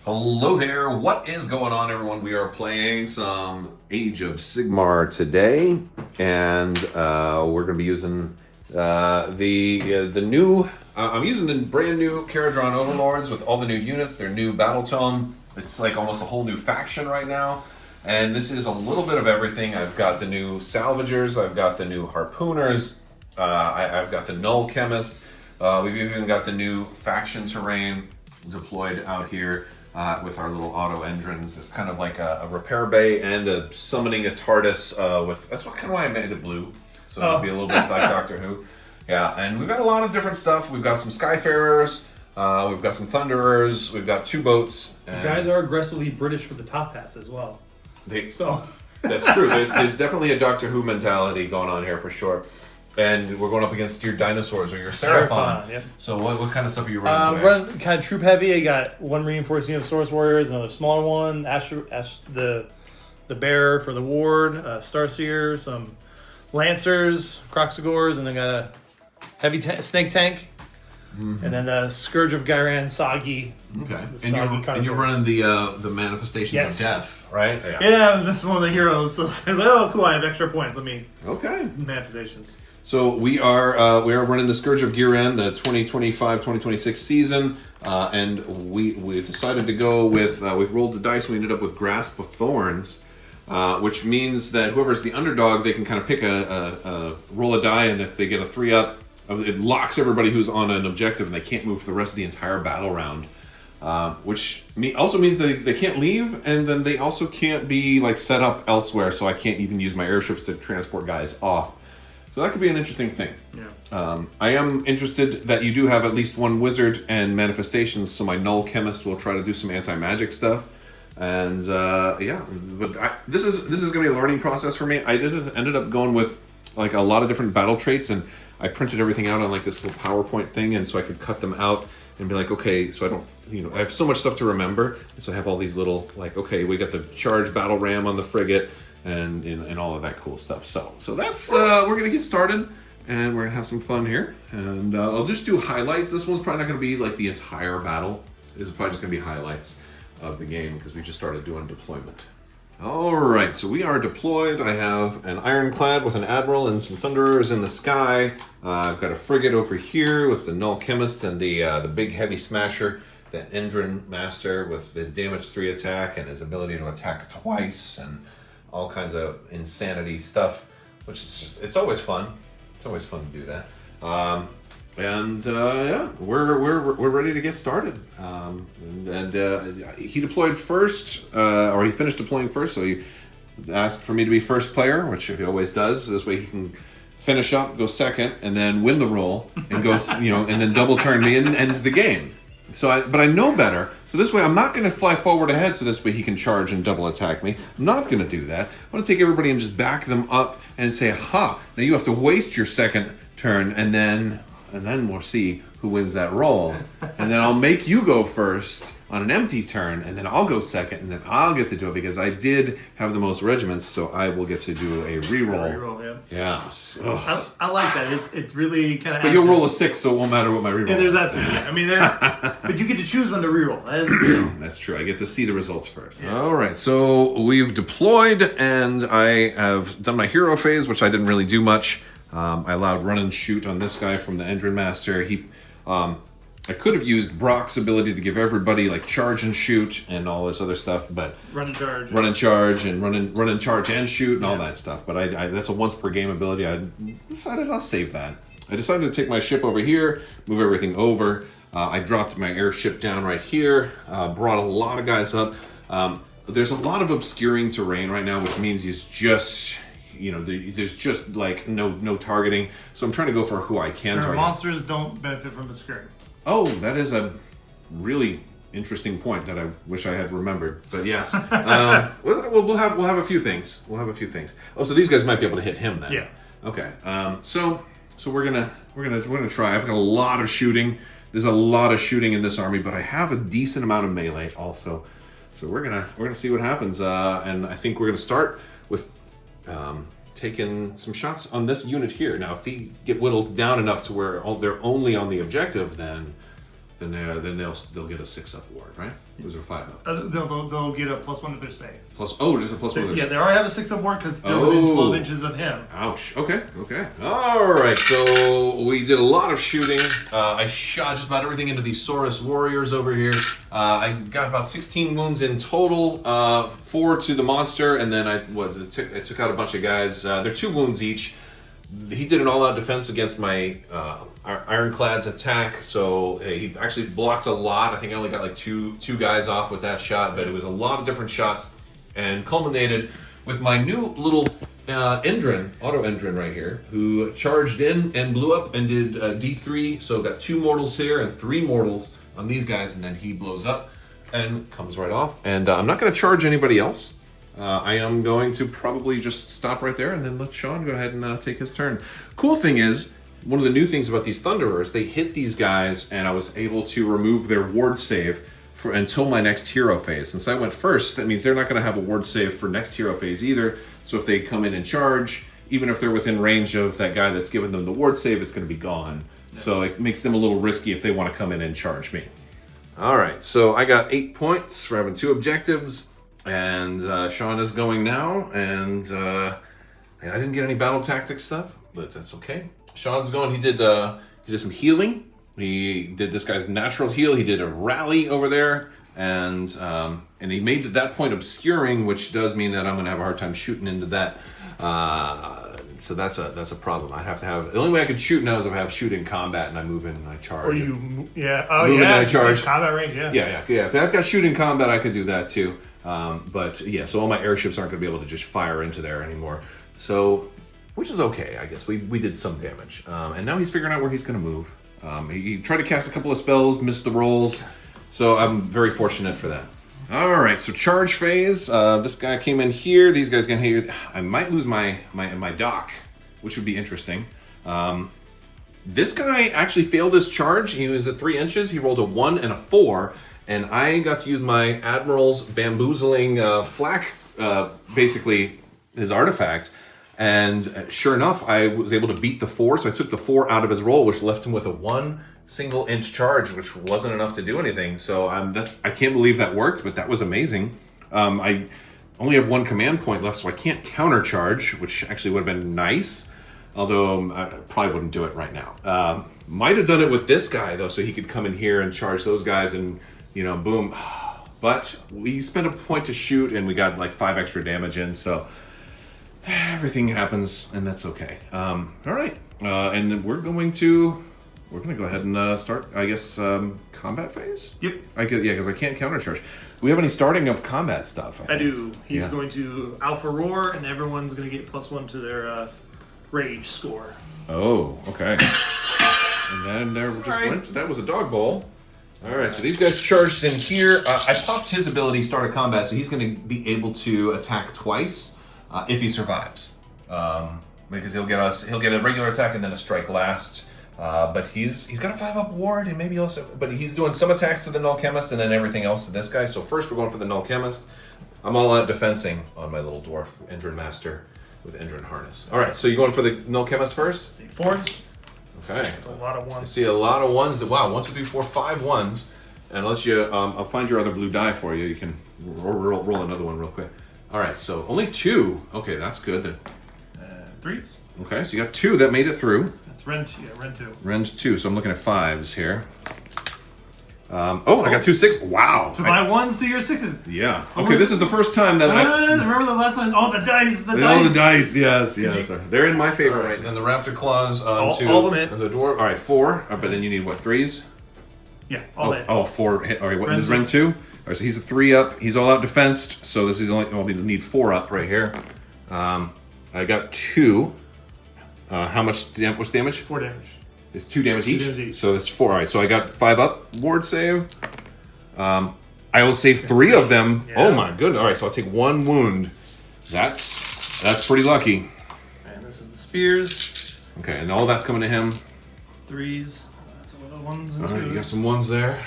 Hello there, what is going on, everyone? We are playing some Age of Sigmar today, and we're going to be using the new, I'm using the brand new Kharadron Overlords with all the new units, their new Battletome. It's like almost a whole new faction right now, and this is a little bit of everything. I've got the new Salvagers, I've got the new Harpooners, I've got the Null Chemist, we've even got the new Faction Terrain deployed out here. With our little auto engines. It's kind of like a repair bay and a summoning a TARDIS with, that's what kind of why I made it blue. So it'll be a little bit like Doctor Who. Yeah, and we've got a lot of different stuff. We've got some Skyfarers, we've got some Thunderers, we've got 2 boats. And you guys are aggressively British with the top hats as well. That's true. There's definitely a Doctor Who mentality going on here for sure. And we're going up against your dinosaurs or your Seraphon. Yep. So what kind of stuff are you running today? Running kind of troop heavy. I got 1 reinforced unit of Source Warriors, another smaller one, the Bearer for the Ward, Starseer, some Lancers, Croxagores, and then got a heavy snake tank. Mm-hmm. And then the Scourge of Gyran, Sagi. Okay. And you're running the Manifestations of Death, right? Yeah, I was missing one of the heroes. So I was like, oh, cool, I have extra points. Let me... Okay. Manifestations. So we are running the Scourge of Gyran, the 2025-2026 season, and we decided to go with, we rolled the dice, we ended up with Grasp of Thorns, which means that whoever's the underdog, they can kind of pick roll a die, and if they get a 3-up, it locks everybody who's on an objective, and they can't move for the rest of the entire battle round, which also means that they can't leave, and then they also can't be like set up elsewhere, so I can't even use my airships to transport guys off. So that could be an interesting thing. Yeah. I am interested that you do have at least 1 wizard and manifestations, so my Null Chemist will try to do some anti-magic stuff. And this is going to be a learning process for me. I ended up going with like a lot of different battle traits, and I printed everything out on like this little PowerPoint thing, and so I could cut them out and be like, okay, so I don't, I have so much stuff to remember, and so I have all these little like, okay, we got the charge battle ram on the frigate. And all of that cool stuff. So that's we're gonna get started, and we're gonna have some fun here. And I'll just do highlights. This one's probably not gonna be like the entire battle. This is probably just gonna be highlights of the game because we just started doing deployment. All right, so we are deployed. I have an ironclad with an admiral and some thunderers in the sky. I've got a frigate over here with the Null Chemist and the big heavy smasher, that Endrin Master with his damage 3 attack and his ability to attack twice and all kinds of insanity stuff, which is just, it's always fun. It's always fun to do that. We're ready to get started. He deployed first, or he finished deploying first, so he asked for me to be first player, which he always does. This way he can finish up, go second, and then win the roll, and go, and then double turn me and ends the game. But I know better. So this way, I'm not going to fly forward ahead, so this way he can charge and double attack me. I'm not going to do that. I'm going to take everybody and just back them up and say, aha, now you have to waste your second turn, and then we'll see who wins that roll. And then I'll make you go first on an empty turn, and then I'll go second, and then I'll get to do it because I did have the most regiments, so I will get to do a reroll. Reroll, yeah. I like that. It's really kind of. But you'll roll a 6, so it won't matter what my reroll. Yeah, there's that too. I mean, but you get to choose when to reroll. That's true. I get to see the results first. Yeah. All right, so we've deployed, and I have done my hero phase, which I didn't really do much. I allowed run and shoot on this guy from the Endrin Master. I could have used Brock's ability to give everybody like charge and shoot and all this other stuff, but run and charge and shoot and all that stuff. But I that's a once per game ability. I decided I'll save that. I decided to take my ship over here, move everything over. I dropped my airship down right here, brought a lot of guys up. There's a lot of obscuring terrain right now, which means there's just like no targeting. So I'm trying to go for who I can target. Monsters don't benefit from obscuring. Oh, that is a really interesting point that I wish I had remembered. But yes, we'll have a few things. Oh, so these guys might be able to hit him then. Yeah. Okay. So we're gonna try. I've got a lot of shooting. There's a lot of shooting in this army, but I have a decent amount of melee also. So we're gonna see what happens. And I think we're gonna start with taking some shots on this unit here. Now, if they get whittled down enough to where they're only on the objective, then then they'll get a 6-up ward, right? Those are 5-up. They'll get a +1 to their save. Just a +1. Yeah, they already have a 6-up ward because they're within 12 inches of him. Ouch. Okay. All right. So we did a lot of shooting. I shot just about everything into these Saurus warriors over here. I got about 16 wounds in total. 4 to the monster, and then I took out a bunch of guys. They're 2 wounds each. He did an all-out defense against my Ironclad's attack, so he actually blocked a lot. I think I only got like two guys off with that shot, but it was a lot of different shots, and culminated with my new little auto Endrin right here, who charged in and blew up and did D3, so got 2 mortals here and 3 mortals on these guys, and then he blows up and comes right off. And I'm not going to charge anybody else. I am going to probably just stop right there and then let Sean go ahead and take his turn. Cool thing is, one of the new things about these Thunderers, they hit these guys and I was able to remove their ward save until my next hero phase. Since I went first, that means they're not going to have a ward save for next hero phase either. So if they come in and charge, even if they're within range of that guy that's given them the ward save, it's going to be gone. So it makes them a little risky if they want to come in and charge me. All right, so I got 8 points for having 2 objectives. And Sean is going now, and I didn't get any battle tactics stuff, but that's okay. Sean's going. He did some healing. He did this guy's natural heal. He did a rally over there, and he made that point obscuring, which does mean that I'm going to have a hard time shooting into that. So that's a problem. I have to have the only way I could shoot now is if I have shoot in combat and I move in and I charge. Or you, move in and I charge. Combat range, yeah. Yeah. If I've got shoot in combat, I could do that too. But yeah, so all my airships aren't going to be able to just fire into there anymore. So, which is okay, I guess. We did some damage. And now he's figuring out where he's going to move. He tried to cast a couple of spells, missed the rolls. So I'm very fortunate for that. All right, so charge phase. This guy came in here. These guys can here. I might lose my dock, which would be interesting. This guy actually failed his charge. He was at 3 inches. He rolled a 1 and a 4. And I got to use my Admiral's bamboozling flak, basically his artifact. And sure enough, I was able to beat the 4. So I took the 4 out of his roll, which left him with a 1 single inch charge, which wasn't enough to do anything. So I can't believe that worked, but that was amazing. I only have 1 command point left, so I can't countercharge, which actually would have been nice. Although I probably wouldn't do it right now. Might have done it with this guy, though, so he could come in here and charge those guys and... boom. But we spent a point to shoot and we got like 5 extra damage in, so everything happens and that's okay. All right, and then we're going to go ahead and start, I guess, combat phase. Yep. Because I can't countercharge. Do we have any starting of combat stuff? I do. He's going to Alpha Roar, and everyone's going to get +1 to their rage score. Oh, okay. And then that was a dog bowl. All right, so these guys charged in here. I popped his ability, start of combat, so he's going to be able to attack twice if he survives, because he'll get a regular attack and then a strike last. But he's got a 5-up ward and maybe also, but he's doing some attacks to the Null Chemist and then everything else to this guy. So first we're going for the Null Chemist. I'm all out defensing on my little dwarf Endrin Master with Endrin Harness. All right, so you're going for the Null Chemist first? 4s. Okay. That's a lot of 1s. I see a lot of 1s. Wow, 1, 2, 3, 4, 5 1s. And unless you, I'll find your other blue die for you. You can roll another one real quick. All right, so only 2. Okay, that's good. 3s. Okay, so you got 2 that made it through. That's Rend 2. Rend 2, so I'm looking at 5s here. I got 2 6. Wow. So my 1s to your 6s. Yeah. Okay, this is the first time that remember the last time? Oh, the dice. All the dice, yes. They're in my favor right now. And the Raptor Claws onto all of them in. The dwarf. All right, 4. But then you need, what, 3s? Yeah, all in. 4 hit. All right, what is Rend 2? All right, so he's a 3-up. He's all out defensed, so this is we need 4-up right here. I got 2. What's damage? 4 damage. It's 2 damage each? 2 damage each. So that's 4. All right, so I got 5-up ward save. I will save 3 of them. Yeah. Oh my goodness. All right, so I'll take 1 wound. That's pretty lucky. And this is the spears. Okay, and all that's coming to him. 3s. That's a lot of 1s and 2s. All right, you got some 1s there.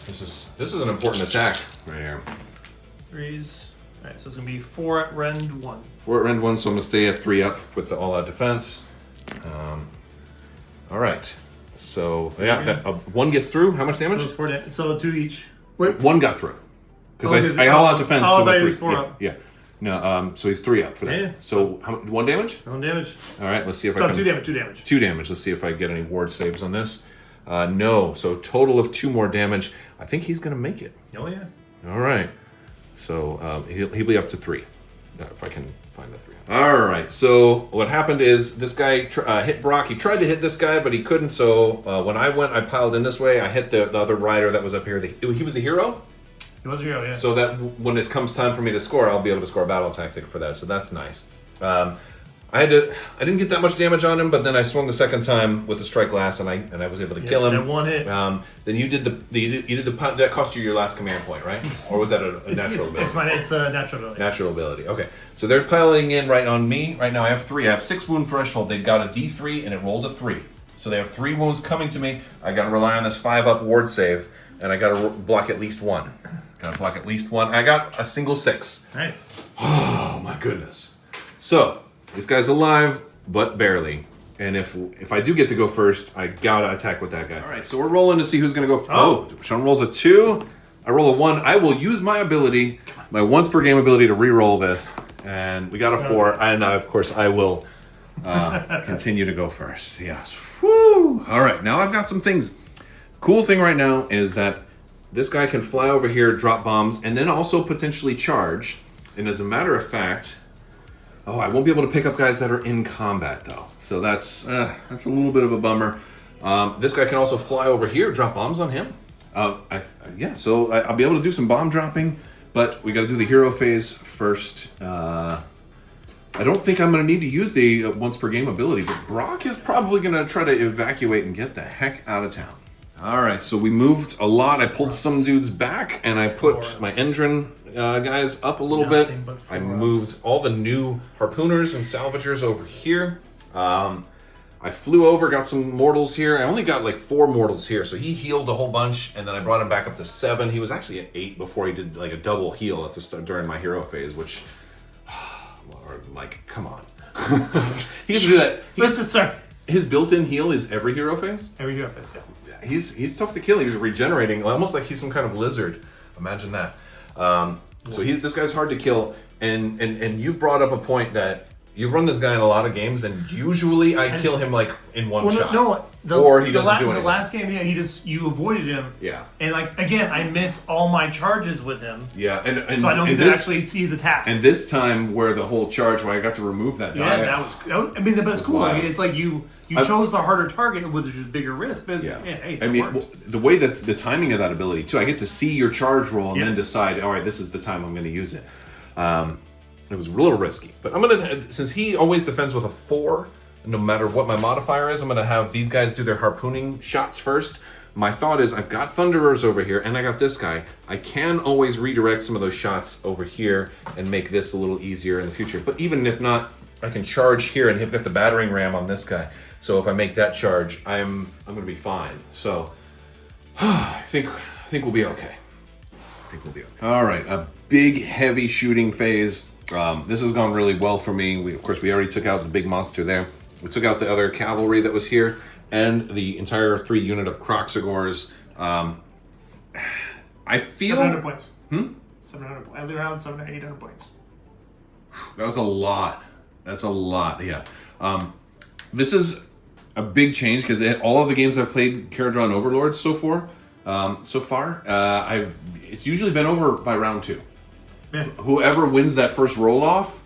This is an important attack right here. 3s. All right, so it's going to be 4 at Rend 1. 4 at Rend 1, so I'm going to stay at 3-up with the all-out defense. All right, So yeah, one gets through. How much damage? So, it's 4 so 2 each. Wait. One got through. Because I all out defense. Oh, so I thought he was 4 up. Yeah. No, so he's 3 up for that. Yeah. So 1 damage? 1 damage. All right, let's see if I So can... 2 damage, 2 damage. 2 damage. Let's see if I get any ward saves on this. No, so total of 2 more damage. I think he's going to make it. Oh, yeah. All right. So he'll be up to 3. If I can find the 3. All right, so what happened is this guy hit Brock. He tried to hit this guy, but he couldn't. So when I went, I piled in this way. I hit the other rider that was up here. He was a hero? He was a hero, yeah. So that when it comes time for me to score, I'll be able to score a battle tactic for that. So that's nice. I didn't get that much damage on him, but then I swung the second time with the strike last, and I was able to kill him. That 1 hit. Then you did that cost you your last command point, right? Or was that a natural ability? It's a natural ability. Natural ability. Okay. So they're piling in right on me. Right now I have 3. I have 6 wound threshold. They got a D3 and it rolled a 3. So they have 3 wounds coming to me. I got to rely on this 5-up ward save, and I got to block at least 1. Gotta block at least 1. I got a single 6. Nice. Oh my goodness. So this guy's alive, but barely. And if I do get to go first, I gotta attack with that guy. All right, so we're rolling to see who's gonna go. Oh, Sean rolls a 2. I roll a 1. I will use my ability, my once per game ability, to re-roll this. And we got a 4. And of course, I will continue to go first. Yes. Woo! All right, now I've got some things. Cool thing right now is that this guy can fly over here, drop bombs, and then also potentially charge. And as a matter of fact, I won't be able to pick up guys that are in combat though. So that's a little bit of a bummer. This guy can also fly over here, drop bombs on him. So I'll be able to do some bomb dropping, but we got to do the hero phase first. I don't think I'm going to need to use the once per game ability, but Brock is probably going to try to evacuate and get the heck out of town. All right, so we moved a lot. I pulled some dudes back, and I put my Endrin guys up a little bit. I moved all the new harpooners and salvagers over here. I flew over, got some mortals here. I only got like 4 mortals here, so he healed a whole bunch, and then I brought him back up to 7. He was actually at 8 before he did like a double heal at the start during my hero phase, which, Lord, like, come on. He can do that. His built-in heal is every hero phase? Every hero phase, yeah. He's tough to kill. He's regenerating, almost like he's some kind of lizard. Imagine that. So this guy's hard to kill, and you've brought up a point that you've run this guy in a lot of games, and usually I kill him like in one shot. Or he doesn't do anything. The last game, you avoided him. Yeah. And like again, I miss all my charges with him. Yeah, and so I don't get to actually see his attacks. And this time, where the whole charge, where I got to remove that die. Yeah, that was. I mean, but it's cool. I mean, it's like you chose the harder target with just bigger risk. But the way that the timing of that ability too, I get to see your charge roll and then decide, all right, this is the time I'm going to use it. It was a little risky, but I'm gonna, since he always defends with a 4, no matter what my modifier is, I'm gonna have these guys do their harpooning shots first. My thought is I've got Thunderers over here, and I got this guy. I can always redirect some of those shots over here and make this a little easier in the future. But even if not, I can charge here, and I've got the battering ram on this guy. So if I make that charge, I'm gonna be fine. So I think we'll be okay. All right, a big heavy shooting phase. This has gone really well for me. Of course, we already took out the big monster there. We took out the other cavalry that was here, and the entire 3 unit of Croxagors. I feel 700 points. 700. I leave around 700 or 800 points. That was a lot. That's a lot. Yeah. This is a big change because all of the games I've played Kharadron Overlords so far, it's usually been over by round 2. Yeah. Whoever wins that first roll off,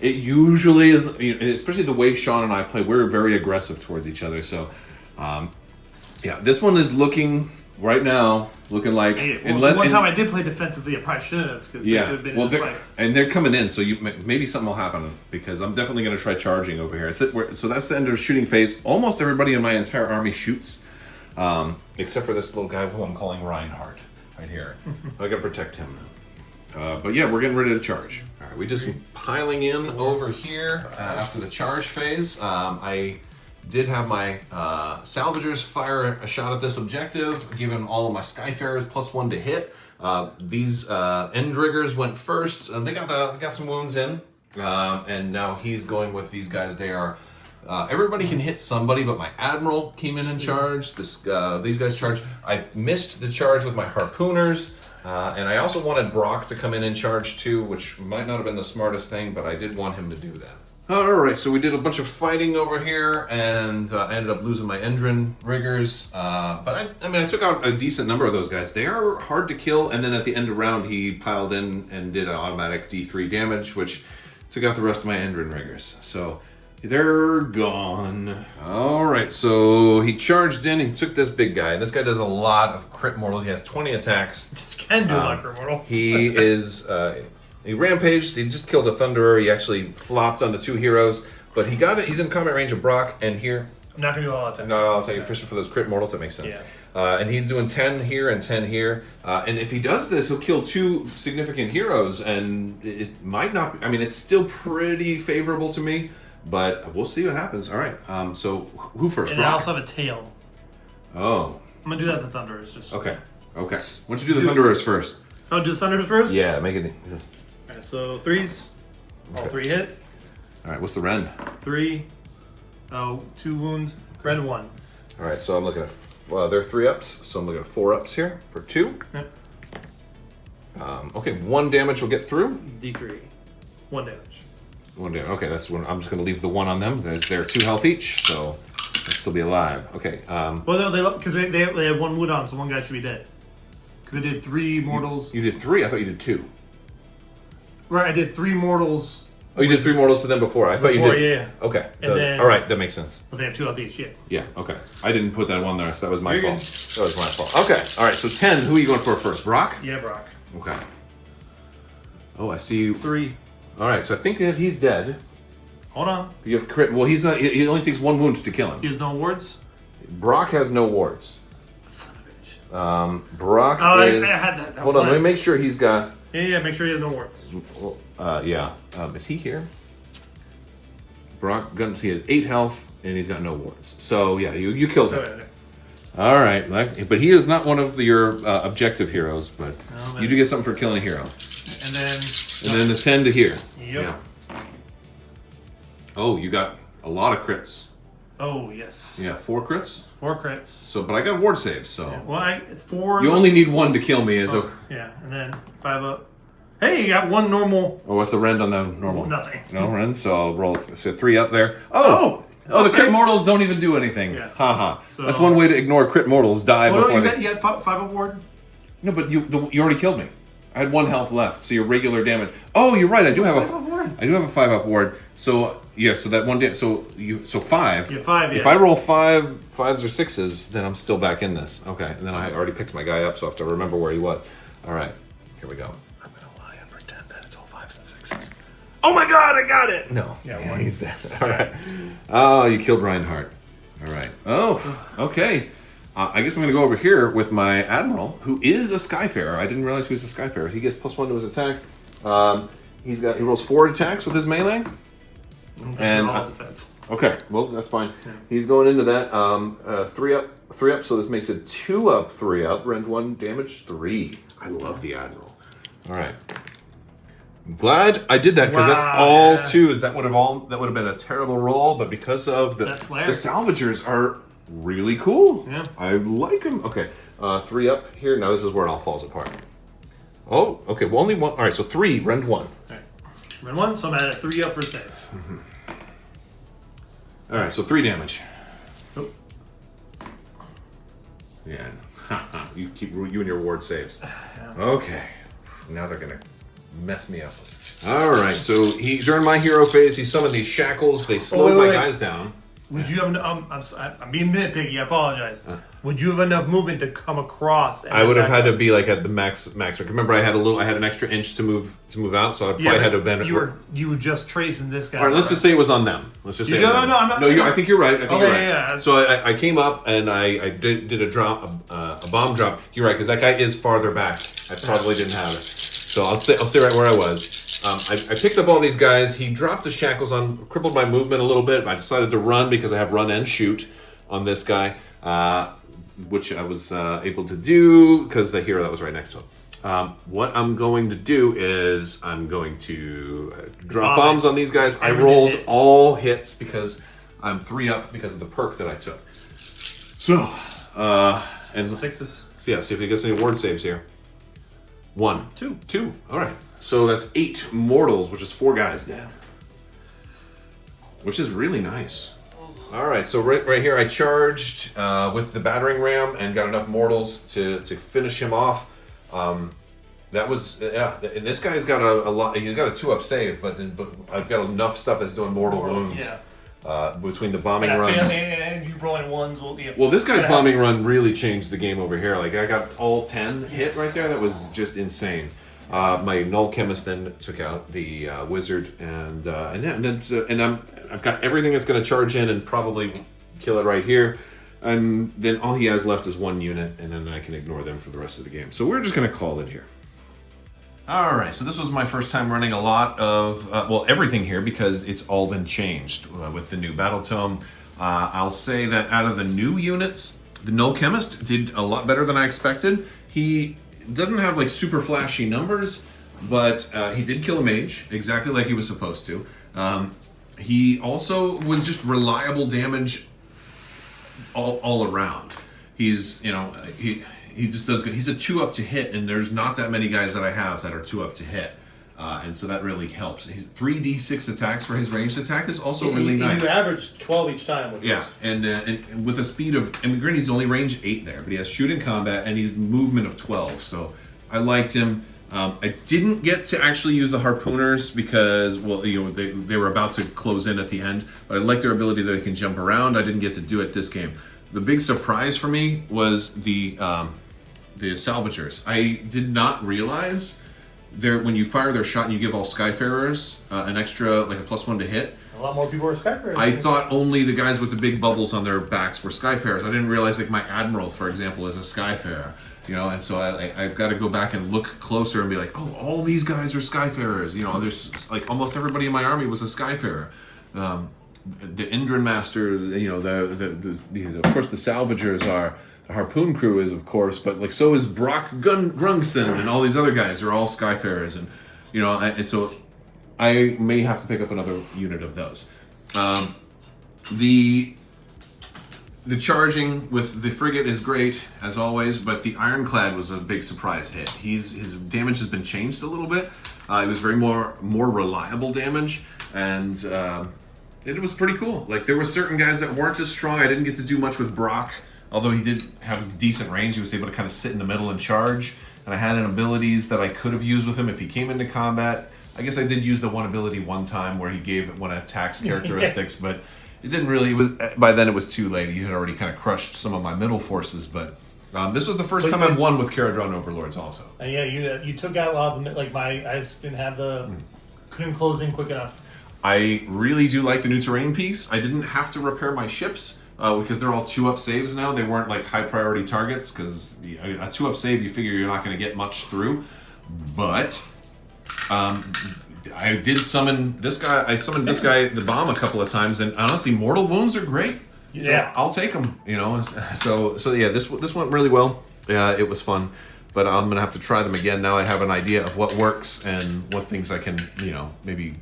it usually is, especially the way Sean and I play, we're very aggressive towards each other. So, this one is looking right now looking like. One time I did play defensively, I probably shouldn't have because they could have been in the fight. And they're coming in, so maybe something will happen because I'm definitely going to try charging over here. So that's the end of the shooting phase. Almost everybody in my entire army shoots, except for this little guy who I'm calling Reinhardt right here. I got to protect him now. But yeah, we're getting ready to charge. All right, we just piling in over here after the charge phase. I did have my salvagers fire a shot at this objective, giving all of my Skyfarers +1 to hit. These Endriggers went first, and they got some wounds in. And now he's going with these guys. They are Everybody can hit somebody, but my admiral came in charge. These guys charged. I missed the charge with my harpooners, and I also wanted Brock to come in charge too, which might not have been the smartest thing, but I did want him to do that. All right, so we did a bunch of fighting over here, and I ended up losing my Endrin riggers. But I took out a decent number of those guys. They are hard to kill, and then at the end of round, he piled in and did an automatic D3 damage, which took out the rest of my Endrin riggers. So they're gone. All right, so he charged in. He took this big guy. This guy does a lot of crit mortals. He has 20 attacks. Just can do a lot of crit mortals. He is... He rampaged. He just killed a Thunderer. He actually flopped on the 2 heroes, but he got it. He's in combat range of Brock, and here. I'm not gonna do all that time. No, I'll tell you, fishing for those crit mortals. That makes sense. Yeah. And he's doing 10 here and 10 here. And if he does this, he'll kill 2 significant heroes, and it might not. I mean, it's still pretty favorable to me, but we'll see what happens. All right. So who first? And Brock? I also have a tail. Oh. I'm gonna do that. The Thunderers just. Okay. Why don't you do the Thunderers first? Oh, do the Thunderers first? Yeah, make it. Alright, so 3s. All 3 hit. All right. What's the Rend? 3. Oh, 2 wounds. Rend 1. All right, so I'm looking at they're 3-ups, so I'm looking at 4-ups here for 2. Yep. Okay, 1 damage will get through. D3. 1 damage. 1 damage. Okay, that's one. I'm just going to leave the 1 on them. They're 2 health each, so they'll still be alive. Okay. Well, no, because they had 1 wound on, so 1 guy should be dead. Because they did 3 mortals. You did 3. I thought you did 2. Right, I did 3 mortals. Oh, you did 3 mortals to them before. I thought you did. Yeah. Okay. And then, all right, that makes sense. But they have 2 health each. Yeah. Yeah. Okay. I didn't put that one there, so that was my You're fault. good. That was my fault. Okay. All right. So 10. Who are you going for first? Brock. Yeah, Brock. Okay. Oh, I see you. 3. All right. So I think that he's dead. Hold on. You have crit. Well, he only takes 1 wound to kill him. He has no wards. Brock has no wards. Son of a bitch. Brock is... I had that. Hold on, let me make sure he's got... Yeah, make sure he has no wards. Yeah. Is he here? Brock, he has 8 health, and he's got no wards. So, yeah, you killed him. Okay. All right, but he is not one of your objective heroes, but No, you do get something for killing a hero. And then... And then the 10 to here. Yep. Yeah. Oh, you got a lot of crits. Oh, yes. Yeah, 4 crits. 4 crits. So, but I got ward saves, so... Yeah. Well, it's 4... You only need 1 to kill me. Yeah, and then 5 up. Hey, you got 1 normal... Oh, what's the rend on the normal? Nothing. No rend, so I'll roll 3 up there. Oh, the crit mortals don't even do anything. Yeah. Haha. So, that's one way to ignore crit mortals. Die well, before no, you got 5 up ward? No, but you already killed me. I had 1 health left, so your regular damage. Oh, you're right. I do have 5 up ward. I do have a 5 up ward. So yeah, so that 1 so 5. Yeah, 5. Yeah. If I roll 5s or 6s, then I'm still back in this. Okay, and then I already picked my guy up, so I have to remember where he was. All right, here we go. I'm gonna lie and pretend that it's all 5s and 6s. Oh my God, I got it. No, Yeah, he's dead. All right. Oh, you killed Reinhardt. All right. Oh, okay. I guess I'm going to go over here with my Admiral, who is a Skyfarer. I didn't realize he was a Skyfarer. He gets +1 to his attacks. He rolls 4 attacks with his melee. And all defense. Okay, well that's fine. Yeah. He's going into that 3 up. So this makes it 2 up, 3 up. Rend 1, damage 3. I love the Admiral. All right. I'm glad I did that because that's all 2s. That would have been a terrible roll, but because of the salvagers are really cool. Yeah. I like them. Okay, 3 up here. Now this is where it all falls apart. Oh, okay. Well, only 1. All right, so 3, rend 1. All right. Rend 1, so I'm at a 3 up for save. Mm-hmm. All right, so 3 damage. Oh. Yeah. You and your ward saves. Yeah. Okay. Now they're gonna mess me up. All right. So during my hero phase, he summoned these shackles. They slowed my guys down. Would you have? I'm being nitpicky. I apologize. Would you have enough movement to come across? I would have had to be like at the max. Remember, I had an extra inch to move out, so I probably had to have been. You were just tracing this guy. All right, let's just say it was on them. Let's just say. No, I'm not. No, I think you're right. I think you're right. Yeah. So I came up and I did a drop, a bomb drop. You're right, because that guy is farther back. I probably didn't have it. So I'll stay right where I was. I picked up all these guys. He dropped the shackles on, crippled my movement a little bit. I decided to run because I have run and shoot on this guy, which I was able to do because the hero that was right next to him. What I'm going to do is I'm going to drop bombs on these guys. I rolled all hits because I'm 3 up because of the perk that I took. So, and 6s. so yeah, see if he gets any ward saves here. 1. 2. 2. All right. So that's 8 mortals, which is 4 guys down. Which is really nice. All right, so right here I charged with the battering ram and got enough mortals to finish him off. That was, yeah, and this guy's got a lot, he's got a 2-up save, but I've got enough stuff that's doing mortal wounds. Yeah. Between the bombing And runs. and you rolling ones will be. Well, this guy's bombing run really changed the game over here. Like I got all 10 hit right there. That was just insane. My null chemist then took out the wizard, and I've got everything that's going to charge in and probably kill it right here. And then all he has left is 1 unit, and then I can ignore them for the rest of the game. So we're just going to call it here. All right, so this was my first time running a lot of, well, everything here because it's all been changed with the new Battletome. I'll say that out of the new units, the Null Chemist did a lot better than I expected. He doesn't have like super flashy numbers, but he did kill a mage, exactly like he was supposed to. He also was just reliable damage all around. He's, you know, he just does good. He's a 2-up to hit, and there's not that many guys that I have that are 2-up to hit. And so that really helps. 3d6 attacks for his ranged attack is also really nice. You average 12 each time. Yeah, and with a speed of, and granted he's only range 8 there, but he has shoot in combat and he's movement of 12. So I liked him. I didn't get to actually use the harpooners because, well, you know, they were about to close in at the end. But I like their ability that they can jump around. I didn't get to do it this game. The big surprise for me was the salvagers. I did not realize when you fire their shot and you give all Skyfarers an extra, like a +1 to hit. A lot more people are Skyfarers. I thought only the guys with the big bubbles on their backs were Skyfarers. I didn't realize, like, my Admiral, for example, is a Skyfarer. You know, and so I've got to go back and look closer and be like, oh, all these guys are Skyfarers. You know, there's like almost everybody in my army was a Skyfarer. The Indran Master, you know, of course the Salvagers are. The Harpoon crew is, of course, but like so is Brock Grungson and all these other guys are all Skyfarers, and you know, and so I may have to pick up another unit of those. The charging with the frigate is great as always, but the Ironclad was a big surprise hit. His damage has been changed a little bit. It was very more reliable damage, and it was pretty cool. Like there were certain guys that weren't as strong. I didn't get to do much with Brock. Although he did have decent range, he was able to kind of sit in the middle and charge. And I had an abilities that I could have used with him if he came into combat. I guess I did use the one ability one time where he gave one attacks characteristics, but it didn't really. By then it was too late. He had already kind of crushed some of my middle forces. But this was the first time I've won with Kharadron Overlords also. Yeah, you took out a lot of them. Like I just didn't have couldn't close in quick enough. I really do like the new terrain piece. I didn't have to repair my ships. Because they're all 2-up saves now. They weren't like high priority targets because a 2-up save you figure you're not going to get much through. But I did summon this guy. I summoned this guy the bomb a couple of times, and honestly, mortal wounds are great. So yeah, I'll take them. You know, so yeah, this went really well. Yeah, it was fun. But I'm gonna have to try them again. Now I have an idea of what works and what things I can, you know, maybe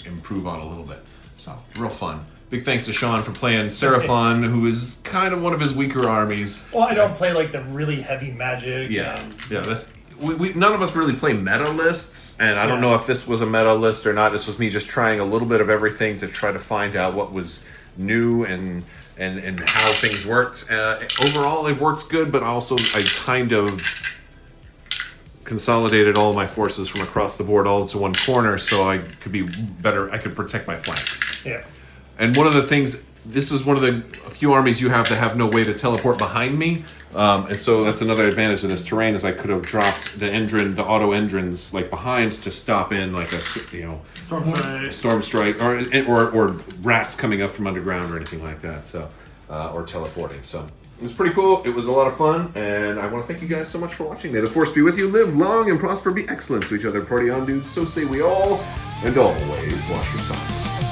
improve on a little bit. So real fun. Big thanks to Sean for playing Seraphon, who is kind of one of his weaker armies. Well, I don't play like the really heavy magic. Yeah, that's none of us really play meta lists, and I don't know if this was a meta list or not. This was me just trying a little bit of everything to try to find out what was new and how things worked. Overall, it worked good, but also I kind of consolidated all my forces from across the board all to one corner, so I could be better. I could protect my flanks. Yeah. And one of the things, this is one of the few armies you have that have no way to teleport behind me. And so that's another advantage of this terrain is I could have dropped the auto Endrans like behind to stop in like a, you know, storm strike or rats coming up from underground or anything like that. So, or teleporting. So it was pretty cool. It was a lot of fun. And I want to thank you guys so much for watching. May the force be with you. Live long and prosper. Be excellent to each other. Party on, dudes. So say we all. And always wash your socks.